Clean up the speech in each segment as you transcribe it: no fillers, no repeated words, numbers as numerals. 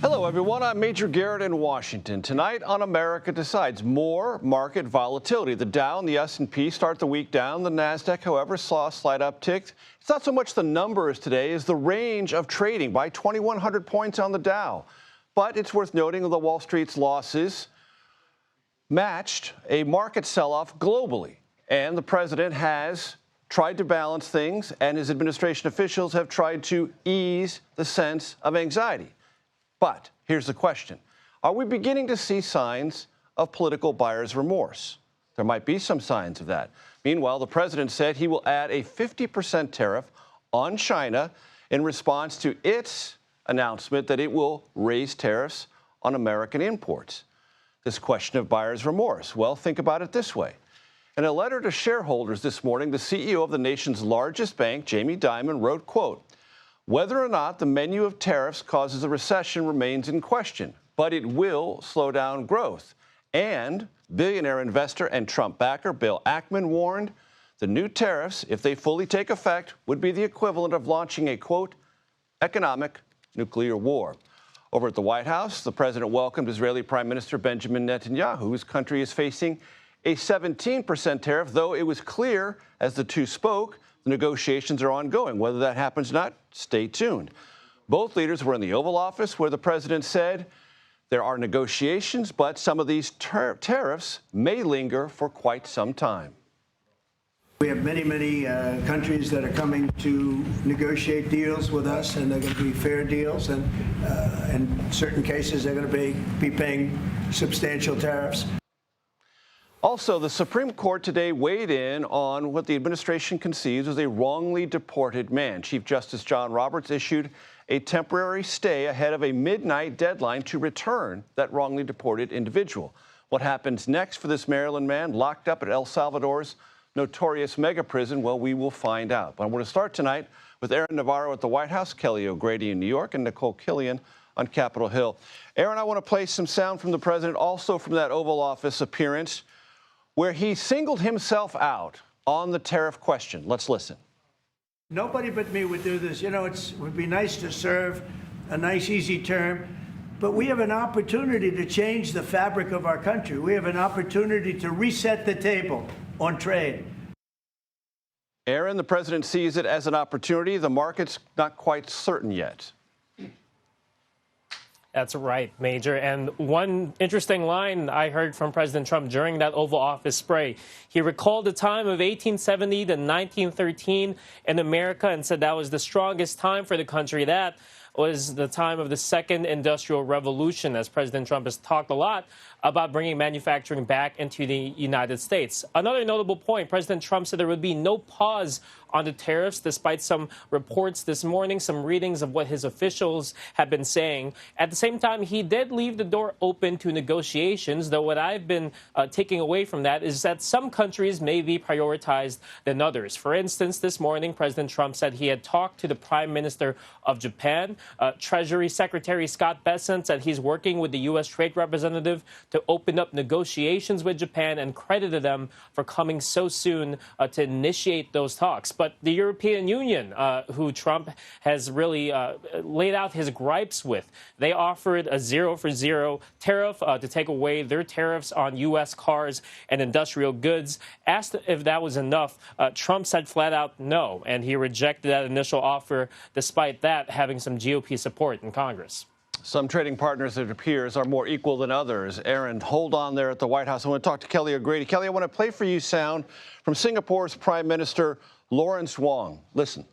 Hello, everyone. I'm Major Garrett in Washington. Tonight on America Decides, more market volatility. The Dow and the S&P start the week down. The NASDAQ, however, saw a slight uptick. It's not so much the numbers today as the range of trading by 2,100 points on the Dow. But it's worth noting that Wall Street's losses matched a market sell-off globally. And the president has tried to balance things, and his administration officials have tried to ease the sense of anxiety. But here's the question. Are we beginning to see signs of political buyer's remorse? There might be some signs of that. Meanwhile, the president said he will add a 50% tariff on China in response to its announcement that it will raise tariffs on American imports. This question of buyer's remorse. Well, think about it this way. In a letter to shareholders this morning, the CEO of the nation's largest bank, Jamie Dimon, wrote, quote, "Whether or not the menu of tariffs causes a recession remains in question, but it will slow down growth." And billionaire investor and Trump backer Bill Ackman warned the new tariffs, if they fully take effect, would be the equivalent of launching a, quote, economic nuclear war. Over at the White House, the president welcomed Israeli Prime Minister Benjamin Netanyahu, whose country is facing a 17% tariff, though it was clear as the two spoke, the negotiations are ongoing. Whether that happens or not, stay tuned. Both leaders were in the Oval Office, where the president said there are negotiations, but some of these tariffs may linger for quite some time. We have many countries that are coming to negotiate deals with us, and they're going to be fair deals, and in certain cases, they're going to be paying substantial tariffs. Also, the Supreme Court today weighed in on what the administration conceives as a wrongly deported man. Chief Justice John Roberts issued a temporary stay ahead of a midnight deadline to return that wrongly deported individual. What happens next for this Maryland man locked up at El Salvador's notorious mega prison? Well, we will find out. But I want to start tonight with Aaron Navarro at the White House, Kelly O'Grady in New York, and Nikole Killion on Capitol Hill. Aaron, I want to play some sound from the president, also from that Oval Office appearance, where he singled himself out on the tariff question. Let's listen. Nobody but me would do this. You know, it would be nice to serve a nice, easy term, but we have an opportunity to change the fabric of our country. We have an opportunity to reset the table on trade. Aaron, the president sees it as an opportunity. The market's not quite certain yet. That's right, Major. And one interesting line I heard from President Trump during that Oval Office spray, he recalled the time of 1870 to 1913 in America and said that was the strongest time for the country. That was the time of the Second Industrial Revolution, as President Trump has talked a lot about bringing manufacturing back into the United States. Another notable point, President Trump said there would be no pause on the tariffs, despite some reports this morning, some readings of what his officials have been saying. At the same time, he did leave the door open to negotiations, though what I've been taking away from that is that some countries may be prioritized than others. For instance, this morning, President Trump said he had talked to the Prime Minister of Japan. Treasury Secretary Scott Bessent said he's working with the U.S. Trade Representative to open up negotiations with Japan and credited them for coming so soon to initiate those talks. But the European Union, who Trump has really laid out his gripes with, they offered a 0-for-0 tariff to take away their tariffs on U.S. cars and industrial goods. Asked if that was enough, Trump said flat out no, and he rejected that initial offer, despite that having some GOP support in Congress. Some trading partners, it appears, are more equal than others. Aaron, hold on there at the White House. I want to talk to Kelly O'Grady. Kelly, I want to play for you sound from Singapore's Prime Minister Lawrence Wong. Listen.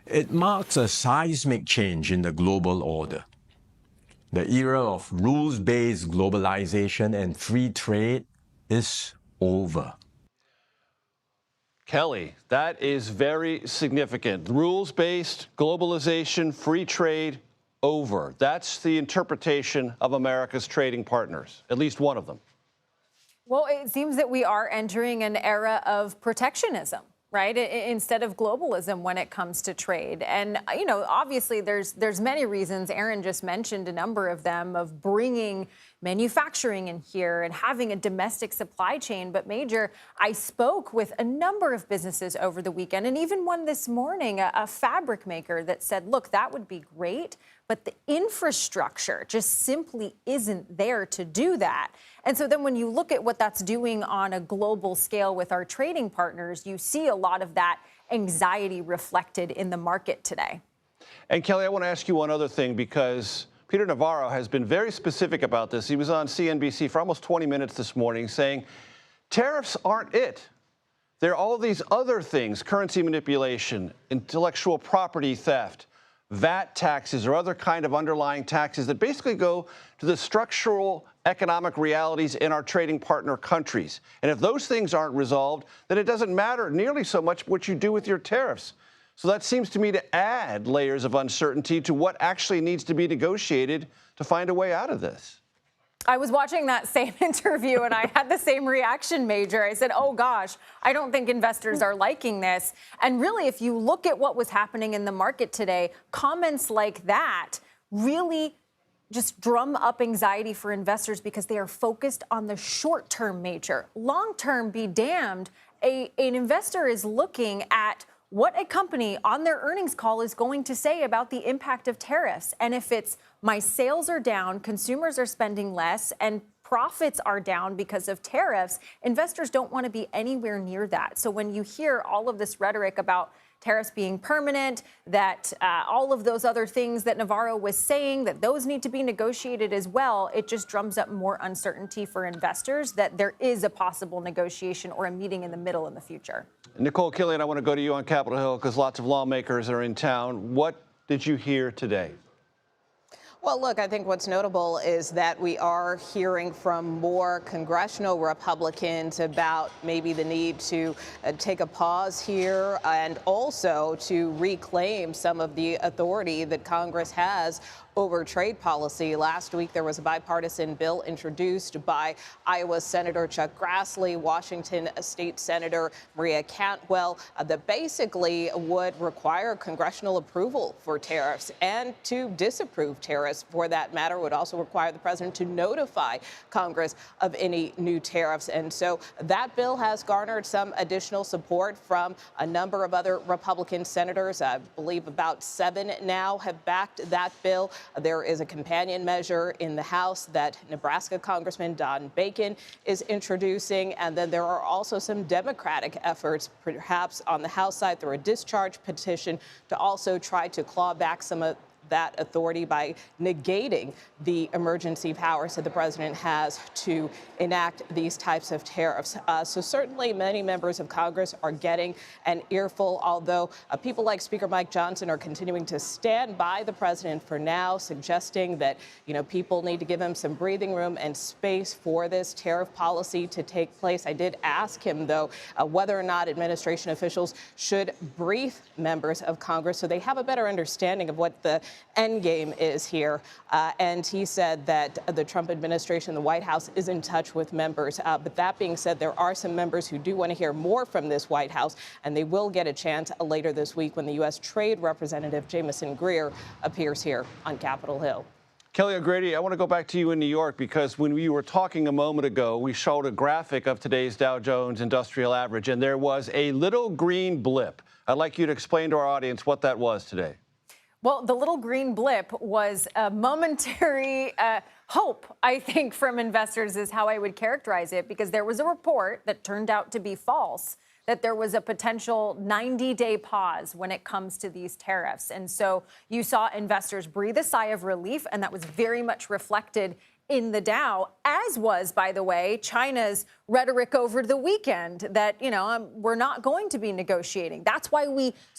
It marks a seismic change in the global order. The era of rules-based globalization and free trade is over. Kelly, that is very significant. Rules-based globalization, free trade, over. That's the interpretation of America's trading partners, at least one of them. Well, it seems that we are entering an era of protectionism, right? Instead of globalism when it comes to trade. And, obviously there's many reasons. Aaron just mentioned a number of them of bringing manufacturing in here and having a domestic supply chain. But Major, I spoke with a number of businesses over the weekend, and even one this morning, a fabric maker that said, look, that would be great, but the infrastructure just simply isn't there to do that. And so then when you look at what that's doing on a global scale with our trading partners, you see a lot of that anxiety reflected in the market today. And Kelly, I want to ask you one other thing, because Peter Navarro has been very specific about this. He was on CNBC for almost 20 minutes this morning saying tariffs aren't it. There are all these other things: currency manipulation, intellectual property theft, VAT taxes, or other kind of underlying taxes that basically go to the structural economic realities in our trading partner countries. And if those things aren't resolved, then it doesn't matter nearly so much what you do with your tariffs. So that seems to me to add layers of uncertainty to what actually needs to be negotiated to find a way out of this. I was watching that same interview and I had the same reaction, Major. I said, oh gosh, I don't think investors are liking this. And really, if you look at what was happening in the market today, comments like that really just drum up anxiety for investors because they are focused on the short term, Major. Long term, be damned. An investor is looking at what a company on their earnings call is going to say about the impact of tariffs. And if it's my sales are down, consumers are spending less, and profits are down because of tariffs, investors don't want to be anywhere near that. So when you hear all of this rhetoric about tariffs being permanent, that all of those other things that Navarro was saying, that those need to be negotiated as well, it just drums up more uncertainty for investors that there is a possible negotiation or a meeting in the middle in the future. Nikole Killion, I want to go to you on Capitol Hill because lots of lawmakers are in town. What did you hear today? Well, look, I think what's notable is that we are hearing from more congressional Republicans about maybe the need to take a pause here and also to reclaim some of the authority that Congress has over trade policy. Last week, there was a bipartisan bill introduced by Iowa Senator Chuck Grassley, Washington State Senator Maria Cantwell, that basically would require congressional approval for tariffs and to disapprove tariffs, for that matter, would also require the president to notify Congress of any new tariffs. And so that bill has garnered some additional support from a number of other Republican senators. I believe about 7 now have backed that bill. There is a companion measure in the House that Nebraska Congressman Don Bacon is introducing. And then there are also some Democratic efforts, perhaps on the House side, through a discharge petition to also try to claw back some of that authority by negating the emergency powers that the president has to enact these types of tariffs. So certainly many members of Congress are getting an earful, although people like Speaker Mike Johnson are continuing to stand by the president for now, suggesting that, people need to give him some breathing room and space for this tariff policy to take place. I did ask him, though, whether or not administration officials should brief members of Congress so they have a better understanding of what the end game is here. And he said that the Trump administration, the White House, is in touch with members. But that being said, there are some members who do want to hear more from this White House, and they will get a chance later this week when the U.S. Trade Representative Jamieson Greer appears here on Capitol Hill. Kelly O'Grady, I want to go back to you in New York, because when we were talking a moment ago, we showed a graphic of today's Dow Jones Industrial Average, and there was a little green blip. I'd like you to explain to our audience what that was today. Well, the little green blip was a momentary hope, I think, from investors is how I would characterize it, because there was a report that turned out to be false, that there was a potential 90-day pause when it comes to these tariffs. And so you saw investors breathe a sigh of relief, and that was very much reflected in the Dow, as was, by the way, China's rhetoric over the weekend that, we're not going to be negotiating. That's why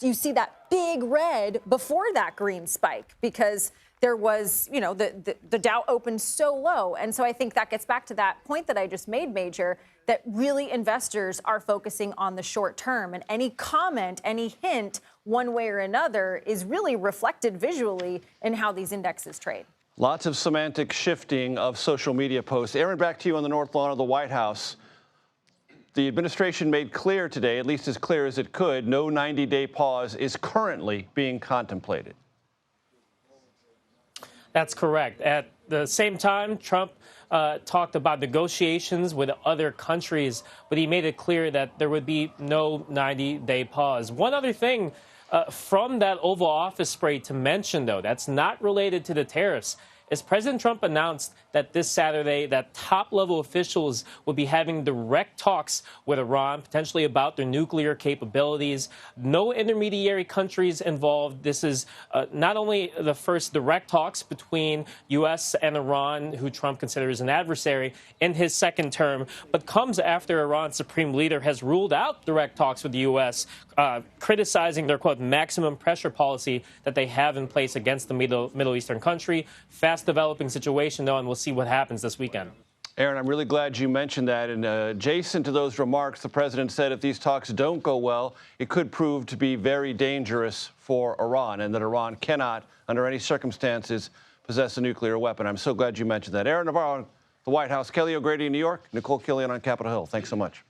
you see that big red before that green spike, because there was, the Dow opened so low. And so I think that gets back to that point that I just made, Major, that really investors are focusing on the short term. And any comment, any hint, one way or another, is really reflected visually in how these indexes trade. Lots of semantic shifting of social media posts. Aaron, back to you on the North Lawn of the White House. the administration made clear today, at least as clear as it could, no 90-day pause is currently being contemplated. That's correct. At the same time, Trump talked about negotiations with other countries, but he made it clear that there would be no 90-day pause. One other thing from that Oval Office spray to mention, though, that's not related to the tariffs, is President Trump announced that this Saturday that top-level officials will be having direct talks with Iran, potentially about their nuclear capabilities. No intermediary countries involved. This is not only the first direct talks between U.S. and Iran, who Trump considers an adversary, in his second term, but comes after Iran's supreme leader has ruled out direct talks with the U.S., criticizing their, quote, maximum pressure policy that they have in place against the Middle Eastern country. Fast-developing situation, though, and we'll see what happens this weekend. Aaron, I'm really glad you mentioned that. And adjacent to those remarks, the president said if these talks don't go well, it could prove to be very dangerous for Iran, and that Iran cannot, under any circumstances, possess a nuclear weapon. I'm so glad you mentioned that. Aaron Navarro, the White House. Kelly O'Grady in New York. Nikole Killion on Capitol Hill. Thanks so much.